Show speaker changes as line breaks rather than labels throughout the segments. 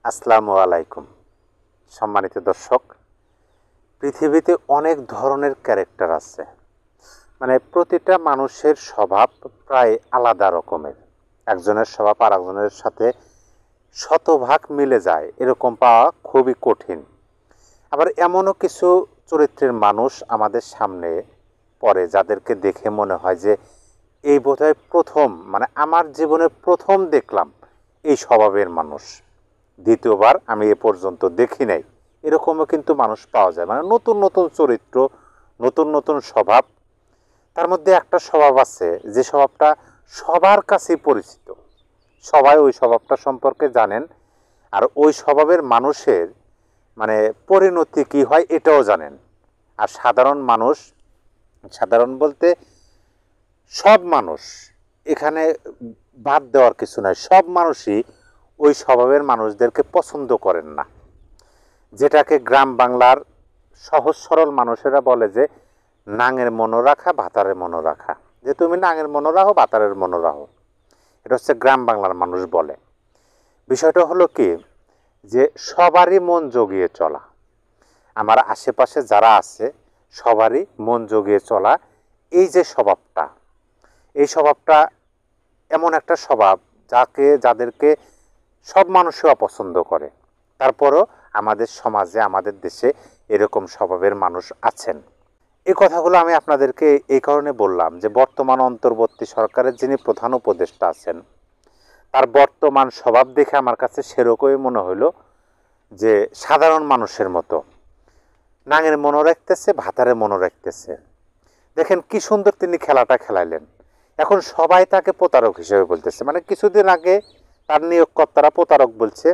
আসসালামু আলাইকুম। সম্মানিত দর্শক, পৃথিবীতে অনেক ধরনের ক্যারেক্টার আছে। প্রতিটা মানুষের স্বভাব প্রায় আলাদা রকমের। একজনের স্বভাব আর একজনের সাথে শতভাগ মিলে যায় এরকম পাওয়া খুবই কঠিন। আবার এমনও কিছু চরিত্রের মানুষ আমাদের সামনে পড়ে যাদেরকে দেখে মনে হয় যে এই বোধহয় প্রথম, আমার জীবনে প্রথম দেখলাম এই স্বভাবের মানুষ। দ্বিতীয়বার আমি এ পর্যন্ত দেখি নাই, এরকমও কিন্তু মানুষ পাওয়া যায়। নতুন নতুন চরিত্র, নতুন নতুন স্বভাব। তার মধ্যে একটা স্বভাব আছে যে স্বভাবটা সবার কাছেই পরিচিত, সবাই ওই স্বভাবটা সম্পর্কে জানেন। আর ওই স্বভাবের মানুষের পরিণতি কি হয় এটাও জানেন। আর সাধারণ মানুষ, সাধারণ বলতে সব মানুষ, এখানে বাদ দেওয়ার কিছু নয়, সব মানুষই ওই স্বভাবের মানুষদেরকে পছন্দ করেন না। যেটাকে গ্রাম বাংলার সহজ সরল মানুষেরা বলে যে নাঙের মনোরাখা ভাতারের মনোরাখা, যে তুমি নাঙের মনোরাখো ভাতারের মনোরাখো। এটা হচ্ছে গ্রাম বাংলার মানুষ বলে। বিষয়টা হলো কি, যে সবারই মন জগিয়ে চলা, আমার আশেপাশে যারা আছে সবারই মন জগিয়ে চলা, এই যে স্বভাবটা, এই স্বভাবটা এমন একটা স্বভাব যাদেরকে সব মানুষই অপছন্দ করে। তারপরও আমাদের সমাজে, আমাদের দেশে এরকম স্বভাবের মানুষ আছেন। এই কথাগুলো আমি আপনাদেরকে এই কারণে বললাম যে বর্তমান অন্তর্বর্তী সরকারের যিনি প্রধান উপদেষ্টা আছেন, তার বর্তমান স্বভাব দেখে আমার কাছে সেরকমই মনে হইল যে সাধারণ মানুষের মতো নাঙের মনও রাখতেছে, ভাতারে মনও রাখতেছে। দেখেন কি সুন্দর তিনি খেলাটা খেলাইলেন। এখন সবাই তাকে প্রতারক হিসেবে বলতেছে। কিছুদিন আগে তার নিয়োগকর্তারা প্রতারক বলছে,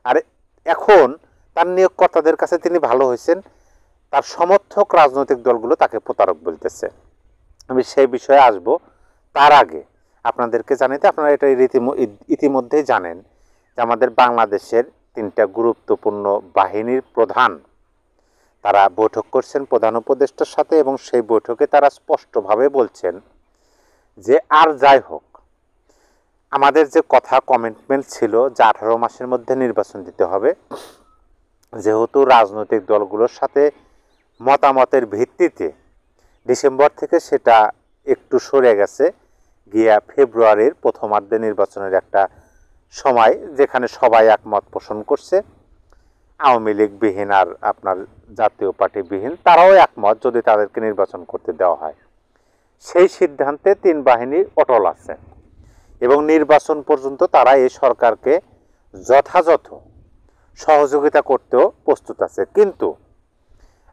আর এখন তার নিয়োগকর্তাদের কাছে তিনি ভালো হয়েছেন, তার সমর্থক রাজনৈতিক দলগুলো তাকে প্রতারক বলতেছে। আমি সেই বিষয়ে আসব। তার আগে আপনাদেরকে জানাতে, আপনারা এটা ইতিমধ্যেই জানেন যে আমাদের বাংলাদেশের 3টা গুরুত্বপূর্ণ বাহিনীর প্রধান তারা বৈঠক করছেন প্রধান উপদেষ্টার সাথে, এবং সেই বৈঠকে তারা স্পষ্টভাবে বলছেন যে আর যাই হোক, আমাদের যে কথা কমিটমেন্ট ছিল যে 18 মাসের মধ্যে নির্বাচন দিতে হবে, যেহেতু রাজনৈতিক দলগুলোর সাথে মতামতের ভিত্তিতে ডিসেম্বর থেকে সেটা একটু সরে গেছে, গিয়া ফেব্রুয়ারির প্রথমার্ধে নির্বাচনের একটা সময়, যেখানে সবাই একমত পোষণ করছে। আওয়ামী লীগ বিহীন আর আপনার জাতীয় পার্টি বিহীন তারাও একমত যদি তাদেরকে নির্বাচন করতে দেওয়া হয়। সেই সিদ্ধান্তে 3 বাহিনী অটল আছে এবং নির্বাচন পর্যন্ত তারা এই সরকারকে যথাযথ সহযোগিতা করতেও প্রস্তুত আছে। কিন্তু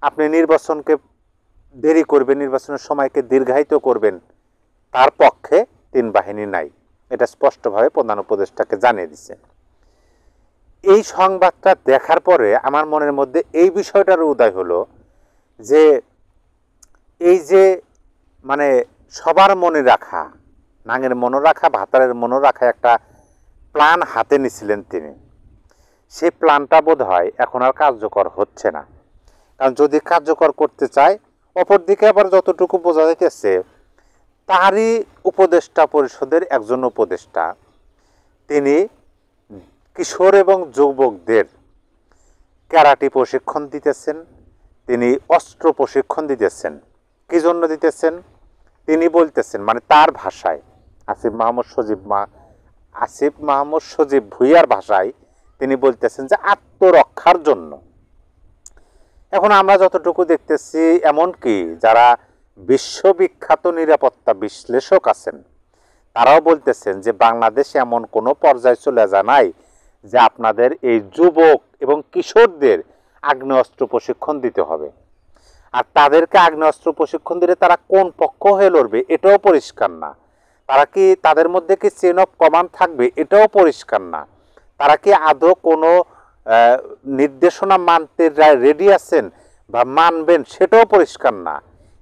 আপনি নির্বাচনকে দেরি করবেন, নির্বাচনের সময়কে দীর্ঘায়িত করবেন, তার পক্ষে 3 বাহিনী নাই। এটা স্পষ্টভাবে প্রধান উপদেষ্টাকে জানিয়ে দিচ্ছে। এই সংবাদটা দেখার পরে আমার মনের মধ্যে এই বিষয়টার উদয় হলো যে এই যে সবার মনে রাখা, নাঙের মনে রাখা ভাতারের মনে রাখা একটা প্ল্যান হাতে নিছিলেন তিনি, সেই প্ল্যানটা বোধ হয় এখন আর কার্যকর হচ্ছে না। কারণ যদি কার্যকর করতে চায়, অপরদিকে আবার যতটুকু বোঝা যাইতেছে তারই উপদেষ্টা পরিষদের একজন উপদেষ্টা, তিনি কিশোর এবং যুবকদের ক্যারাটে প্রশিক্ষণ দিতেছেন, তিনি অস্ত্র প্রশিক্ষণ দিতেছেন। কি জন্য দিতেছেন তিনি বলতেছেন, তার ভাষায়, আসিফ মাহমুদ সজীব ভুইয়ার ভাষায় তিনি বলতেছেন যে আত্মরক্ষার জন্য। এখন আমরা যতটুকু দেখতেছি, এমনকি যারা বিশ্ববিখ্যাত নিরাপত্তা বিশ্লেষক আছেন তারাও বলতেছেন যে বাংলাদেশে এমন কোনো পর্যায়ে চলে যায় নাই যে আপনাদের এই যুবক এবং কিশোরদের আগ্নেয়াস্ত্র প্রশিক্ষণ দিতে হবে। আর তাদেরকে আগ্নেয়াস্ত্র প্রশিক্ষণ দিলে তারা কোন পক্ষ হয়ে লড়বে এটাও পরিষ্কার না। তাদের মধ্যে কি চেইন অফ কমান্ড থাকবে এটাও পরিষ্কার না। তারা কি আদৌ কোনো নির্দেশনা মানতে রেডি আছেন বা মানবেন সেটাও পরিষ্কার না।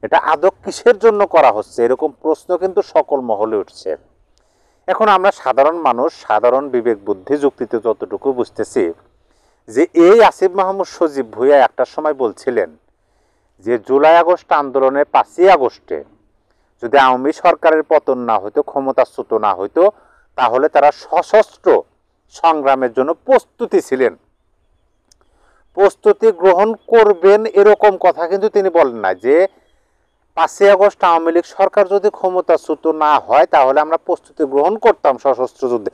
এটা আদৌ কিসের জন্য করা হচ্ছে এরকম প্রশ্ন কিন্তু সকল মহলে উঠছে। এখন আমরা সাধারণ মানুষ, সাধারণ বিবেক বুদ্ধি যুক্তিতে যতটুকু বুঝতেছি যে এই আসিফ মাহমুদ সজীব ভুইয়া একটা সময় বলছিলেন যে জুলাই আগস্ট আন্দোলনে 5ই আগস্টে যদি আওয়ামী সরকারের পতন না হইতো, ক্ষমতাচ্যুত না হইতো, তাহলে তারা সশস্ত্র সংগ্রামের জন্য প্রস্তুতি ছিলেন, প্রস্তুতি গ্রহণ করবেন এরকম কথা কিন্তু তিনি বলেন না যে 5ই আগস্ট আওয়ামী লীগ সরকার যদি ক্ষমতাচ্যুত না হয় তাহলে আমরা প্রস্তুতি গ্রহণ করতাম সশস্ত্র যুদ্ধে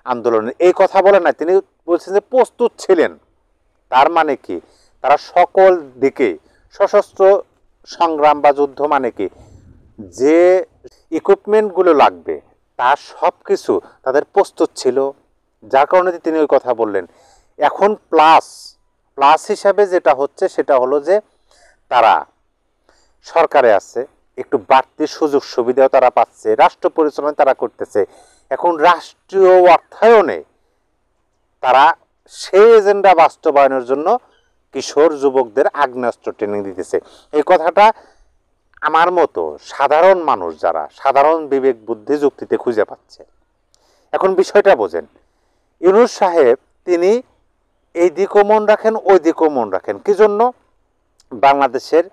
আন্দোলনে, এই কথা বলেন না। তিনি বলছেন যে প্রস্তুত ছিলেন। তার মানে কি, তারা সকল দিকে সশস্ত্র সংগ্রাম বা যুদ্ধ মানে কি, যে ইকুইপমেন্টগুলো লাগবে তার সব কিছু তাদের প্রস্তুত ছিল, যার কারণে তিনি ওই কথা বললেন। এখন প্লাস হিসাবে যেটা হচ্ছে সেটা হলো যে তারা সরকারে আছে, একটু বাড়তি সুযোগ সুবিধাও তারা পাচ্ছে, রাষ্ট্র পরিচালনা তারা করতেছে। এখন রাষ্ট্রীয় অর্থায়নে তারা সেই এজেন্ডা বাস্তবায়নের জন্য কিশোর যুবকদের আগ্নেয়াস্ত্র ট্রেনিং দিতেছে। এই কথাটা আমার মতো সাধারণ মানুষ যারা সাধারণ বিবেক বুদ্ধি যুক্তিতে খুঁজে পাচ্ছে। এখন বিষয়টা বোঝেন, ইউনূস সাহেব তিনি এই দিকও মন রাখেন, ওই দিকও মন রাখেন। কি জন্য? বাংলাদেশের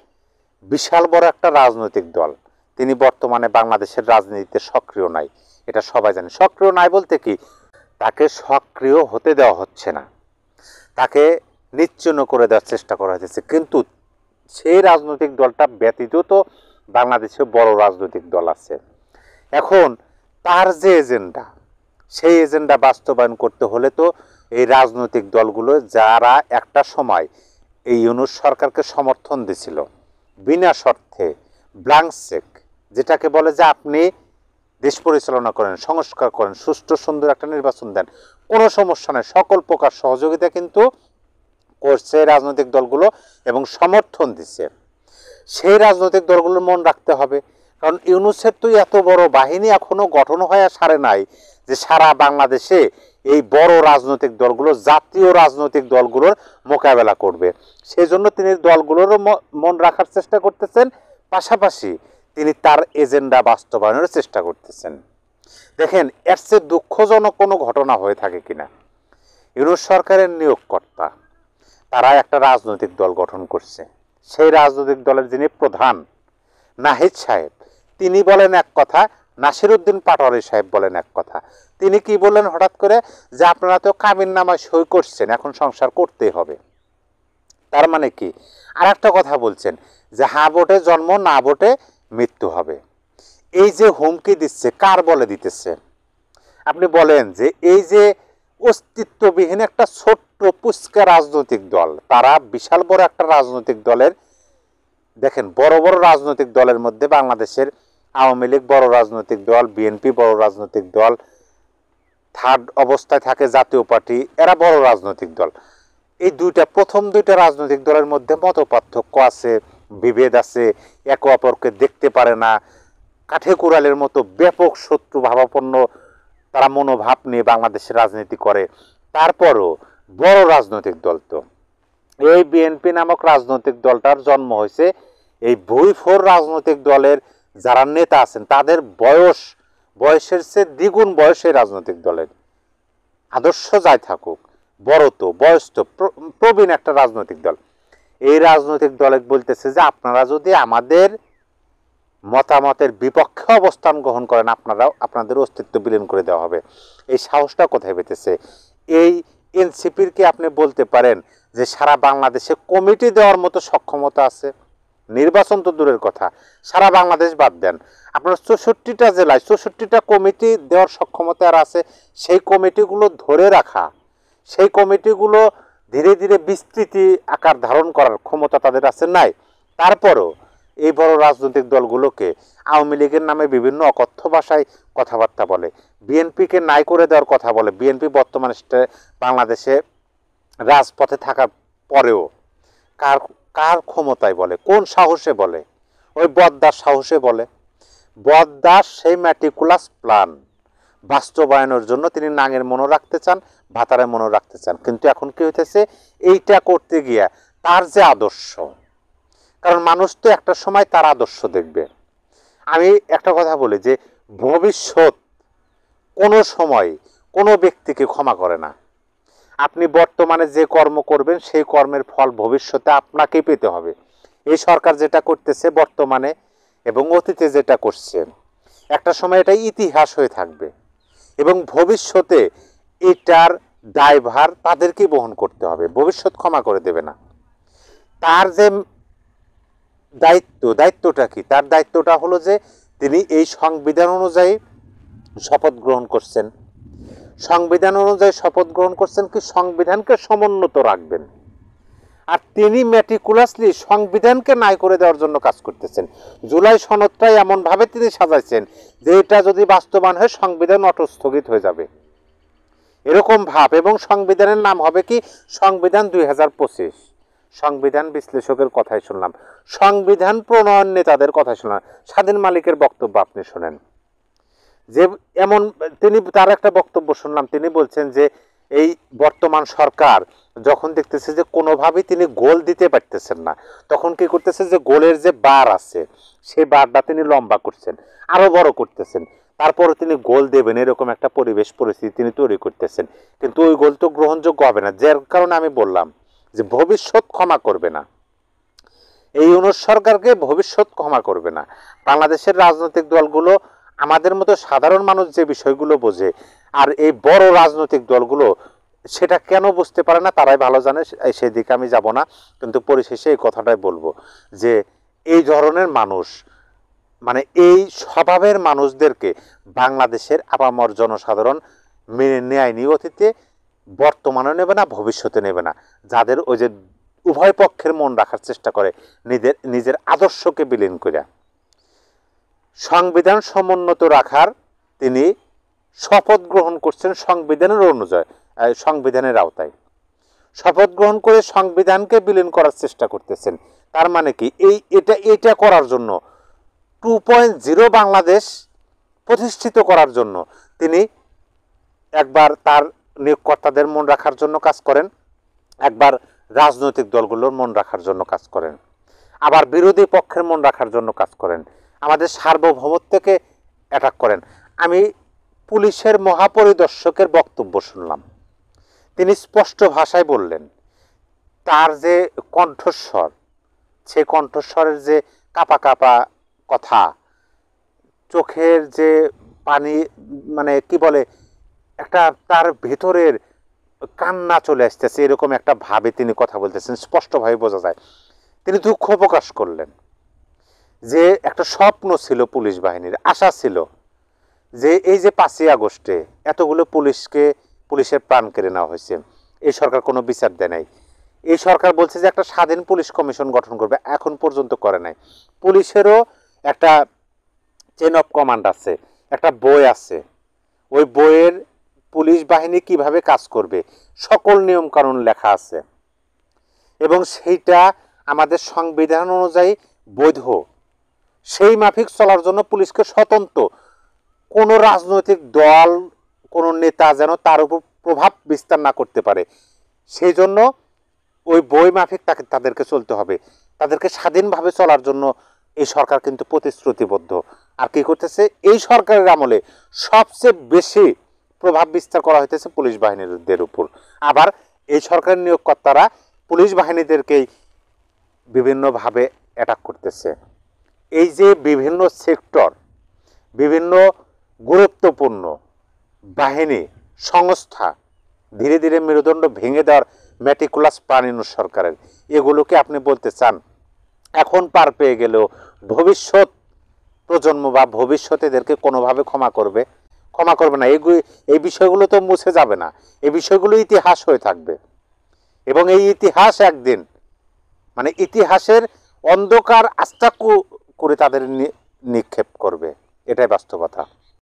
বিশাল বড় একটা রাজনৈতিক দল, তিনি বর্তমানে বাংলাদেশের রাজনীতিতে সক্রিয় নাই, এটা সবাই জানে। সক্রিয় নাই বলতে কি, তাকে সক্রিয় হতে দেওয়া হচ্ছে না, তাকে নিশ্চিহ্ন করে দেওয়ার চেষ্টা করা হয়েছে। কিন্তু সেই রাজনৈতিক দলটা ব্যতীত তো বাংলাদেশে বড় রাজনৈতিক দল আছে। এখন তার যে এজেন্ডা, সেই এজেন্ডা বাস্তবায়ন করতে হলে তো এই রাজনৈতিক দলগুলো যারা একটা সময় এই ইউনূস সরকারকে সমর্থন দিছিল বিনা শর্তে, ব্ল্যাঙ্ক চেক, যেটাকে বলে যে আপনি দেশ পরিচালনা করেন, সংস্কার করেন, সুষ্ঠু সুন্দর একটা নির্বাচন দেন, কোনো সমস্যা নেই, সকল প্রকার সহযোগিতা কিন্তু করছে রাজনৈতিক দলগুলো এবং সমর্থন দিচ্ছে। সেই রাজনৈতিক দলগুলোর মন রাখতে হবে, কারণ ইউনূসের তো এত বড় বাহিনী এখনো গঠন হয়ে সারে নাই যে সারা বাংলাদেশে এই বড় রাজনৈতিক দলগুলো, জাতীয় রাজনৈতিক দলগুলোর মোকাবেলা করবে। সেই জন্য তিনি দলগুলোরও মন রাখার চেষ্টা করতেছেন, পাশাপাশি তিনি তার এজেন্ডা বাস্তবায়নের চেষ্টা করতেছেন। দেখেন, এর চেয়ে দুঃখজনক কোনো ঘটনা হয়ে থাকে কিনা, ইউনূস সরকারের নিয়োগকর্তা তারা একটা রাজনৈতিক দল গঠন করছে, সেই রাজনৈতিক দলের যিনি প্রধান নাহিদ সাহেব, তিনি বলেন এক কথা, নাসিরউদ্দিন পাটোয়ারী সাহেব বলেন এক কথা। তিনি কি বললেন হঠাৎ করে, যে আপনারা তো কাবিননামায় সই করছেন, এখন সংসার করতেই হবে। তার মানে কি, আর একটা কথা বলছেন যে হ্যাঁ ভোটে জন্ম, না ভোটে মৃত্যু হবে। এই যে হুমকি দিচ্ছে, কার বলে দিতেছে? আপনি বলেন যে এই যে অস্তিত্ববিহীন একটা ছোট্ট পুচকা রাজনৈতিক দল, তারা বিশাল বড় একটা রাজনৈতিক দলের, দেখেন বড় বড় রাজনৈতিক দলের মধ্যে বাংলাদেশের আওয়ামী লীগ বড় রাজনৈতিক দল, বিএনপি বড় রাজনৈতিক দল, থার্ড অবস্থায় থাকে জাতীয় পার্টি, এরা বড় রাজনৈতিক দল। এই প্রথম দুইটা রাজনৈতিক দলের মধ্যে মত পার্থক্য আছে, বিভেদ আছে, একে অপরকে দেখতে পারে না, কাঠে কুড়ালের মতো ব্যাপক শত্রু ভাবাপন্ন তারা মনোভাব নিয়ে বাংলাদেশের রাজনীতি করে। তারপরও বড় রাজনৈতিক দল তো এই বিএনপি নামক রাজনৈতিক দলটার জন্ম হয়েছে এই ভুইফোর রাজনৈতিক দলের যারা নেতা আছেন তাদের বয়সের চেয়ে দ্বিগুণ বয়স এই রাজনৈতিক দলের। আদর্শ যাই থাকুক, বড় তো, বয়স তো, প্রবীণ একটা রাজনৈতিক দল। এই রাজনৈতিক দলে বলতেছে যে আপনারা যদি আমাদের মতামতের বিপক্ষে অবস্থান গ্রহণ করেন, আপনাদের অস্তিত্ব বিলীন করে দেওয়া হবে। এই সাহসটা কোথায় পেতেছে? এই এনসিপির কি আপনি বলতে পারেন যে সারা বাংলাদেশে কমিটি দেওয়ার মতো সক্ষমতা আছে? নির্বাচন তো দূরের কথা, সারা বাংলাদেশ বাদ দেন, আপনার 64টা জেলায় 64টা কমিটি দেওয়ার সক্ষমতা আর আছে? সেই কমিটিগুলো ধরে রাখা, সেই কমিটিগুলো ধীরে ধীরে বিস্তৃতি আকার ধারণ করার ক্ষমতা তাদের আছে? নাই। তারপরও এই বড় রাজনৈতিক দলগুলোকে আওয়ামী লীগের নামে বিভিন্ন অকথ্য ভাষায় কথাবার্তা বলে, বিএনপিকে নাই করে দেওয়ার কথা বলে। বিএনপি বর্তমানে বাংলাদেশে রাজপথে থাকার পরেও কার ক্ষমতায় বলে, কোন সাহসে বলে? ওই বদ্দার সাহসে বলে। বদ্দার সেই ম্যাটিকুলাস প্ল্যান বাস্তবায়নের জন্য তিনি নাঙের মনে রাখতে চান, ভাতারে মনে রাখতে চান। কিন্তু এখন কি হইতেছে, এইটা করতে গিয়া তার যে আদর্শ, কারণ মানুষ তো একটা সময় তার আদর্শ দেখবে। আমি একটা কথা বলি যে ভবিষ্যৎ কোনো সময় কোনো ব্যক্তিকে ক্ষমা করে না। আপনি বর্তমানে যে কর্ম করবেন সেই কর্মের ফল ভবিষ্যতে আপনাকেই পেতে হবে। এই সরকার যেটা করতেছে বর্তমানে এবং অতীতে যেটা করছে, একটা সময় এটা ইতিহাস হয়ে থাকবে এবং ভবিষ্যতে এটার দায়ভার তাদেরকেই বহন করতে হবে, ভবিষ্যৎ ক্ষমা করে দেবে না। তার যে দায়িত্বটা কি? তার দায়িত্বটা হলো যে তিনি এই সংবিধান অনুযায়ী শপথ গ্রহণ করছেন। সংবিধান অনুযায়ী শপথ গ্রহণ করছেন কি সংবিধানকে সমুন্নত রাখবেন, আর তিনি ম্যাটিকুলাসলি সংবিধানকে নাই করে দেওয়ার জন্য কাজ করতেছেন। জুলাই সনদটাই এমনভাবে তিনি সাজাইছেন যে এটা যদি বাস্তবায়ন হয় সংবিধান অটস্থগিত হয়ে যাবে, এরকম ভাব। এবং সংবিধানের নাম হবে কি সংবিধান 2025। সংবিধান বিশ্লেষকের কথাই শুনলাম, সংবিধান প্রণয়ন নেতাদের কথাই শুনলাম। স্বাধীন মালিকের বক্তব্য আপনি শোনেন, যে এমন তিনি তার একটা বক্তব্য শুনলাম, তিনি বলছেন যে এই বর্তমান সরকার যখন দেখতেছে যে কোনোভাবেই তিনি গোল দিতে পারতেছেন না, তখন কি করতেছে যে গোলের যে বার আছে সেই বারটা তিনি লম্বা করছেন, আরো বড় করতেছেন, তারপরে তিনি গোল দেবেন এরকম একটা পরিবেশ পরিস্থিতি তিনি তৈরি করতেছেন। কিন্তু ওই গোল তো গ্রহণযোগ্য হবে না, যার কারণে আমি বললাম যে ভবিষ্যৎ ক্ষমা করবে না, এই সরকারকে ভবিষ্যৎ ক্ষমা করবে না। বাংলাদেশের রাজনৈতিক দলগুলো আমাদের মতো সাধারণ মানুষ যে বিষয়গুলো বোঝে, আর এই বড় রাজনৈতিক দলগুলো সেটা কেন বুঝতে পারে না তারাই ভালো জানে, সেদিকে আমি যাব না। কিন্তু পরিশেষে এই কথাটাই বলবো যে এই ধরনের মানুষ, মানে এই স্বভাবের মানুষদেরকে বাংলাদেশের আপামর জনসাধারণ মেনে নেয়নি অতীতে, বর্তমানে নেবে না, ভবিষ্যতে নেবে না। যাদের ওই যে উভয় পক্ষের মন রাখার চেষ্টা করে নিজের আদর্শকে বিলীন করে। সংবিধান সমুন্নত রাখার তিনি শপথ গ্রহণ করছেন সংবিধানের অনুযায়ী, সংবিধানের আওতায় শপথ গ্রহণ করে সংবিধানকে বিলীন করার চেষ্টা করতেছেন। তার মানে কি এটা করার জন্য 2.0 বাংলাদেশ প্রতিষ্ঠিত করার জন্য তিনি একবার তার নিয়োগকর্তাদের মন রাখার জন্য কাজ করেন, একবার রাজনৈতিক দলগুলোর মন রাখার জন্য কাজ করেন, আবার বিরোধী পক্ষের মন রাখার জন্য কাজ করেন, আমাদের সার্বভৌমত্বকে অ্যাটাক করেন। আমি পুলিশের মহাপরিদর্শকের বক্তব্য শুনলাম, তিনি স্পষ্ট ভাষায় বললেন, তার যে কণ্ঠস্বর, সে কণ্ঠস্বরের যে কাপা কাপা কথা, চোখের যে পানি, মানে কি বলে, একটা তার ভেতরের কান্না চলে আসতেছে এরকম একটা ভাবে তিনি কথা বলতেছেন, স্পষ্টভাবে বোঝা যায়। তিনি দুঃখ প্রকাশ করলেন যে একটা স্বপ্ন ছিল পুলিশ বাহিনীর, আশা ছিল যে এই যে 5ই আগস্টে এতগুলো পুলিশের প্রাণ কেড়ে নেওয়া হয়েছে, এই সরকার কোনো বিচার দেয় নাই। এই সরকার বলছে যে একটা স্বাধীন পুলিশ কমিশন গঠন করবে, এখন পর্যন্ত করে নাই। পুলিশেরও একটা চেন অফ কমান্ড আছে, একটা বই আছে, ওই বইয়ের পুলিশ বাহিনী কিভাবে কাজ করবে সকল নিয়ম কানুন লেখা আছে, এবং সেইটা আমাদের সংবিধান অনুযায়ী বৈধ। সেই মাফিক চলার জন্য পুলিশকে স্বতন্ত্র, কোনো রাজনৈতিক দল, কোনো নেতা যেন তার উপর প্রভাব বিস্তার না করতে পারে, সেই জন্য ওই বই মাফিক তাদেরকে চলতে হবে। তাদেরকে স্বাধীনভাবে চলার জন্য এই সরকার কিন্তু প্রতিশ্রুতিবদ্ধ। আর কি করতেছে, এই সরকারের আমলে সবচেয়ে বেশি প্রভাব বিস্তার করা হইতেছে পুলিশ বাহিনীদের উপর। আবার এই সরকারের নিয়োগকর্তারা পুলিশ বাহিনীদেরকেই বিভিন্নভাবে অ্যাটাক করতেছে। এই যে বিভিন্ন সেক্টর, বিভিন্ন গুরুত্বপূর্ণ বাহিনী, সংস্থা ধীরে ধীরে মেরুদণ্ড ভেঙে দেওয়ার ম্যাটিকুলাস প্ল্যান সরকারের, এগুলোকে আপনি বলতে চান এখন পার পেয়ে গেলেও ভবিষ্যৎ প্রজন্ম বা ভবিষ্যতে এদেরকে কোনোভাবে ক্ষমা করবে না। এই বিষয়গুলো তো মুছে যাবে না, এই বিষয়গুলো ইতিহাস হয়ে থাকবে, এবং এই ইতিহাস একদিন, মানে ইতিহাসের অন্ধকার আস্থা করে তাদের নিক্ষেপ করবে, এটাই বাস্তবতা।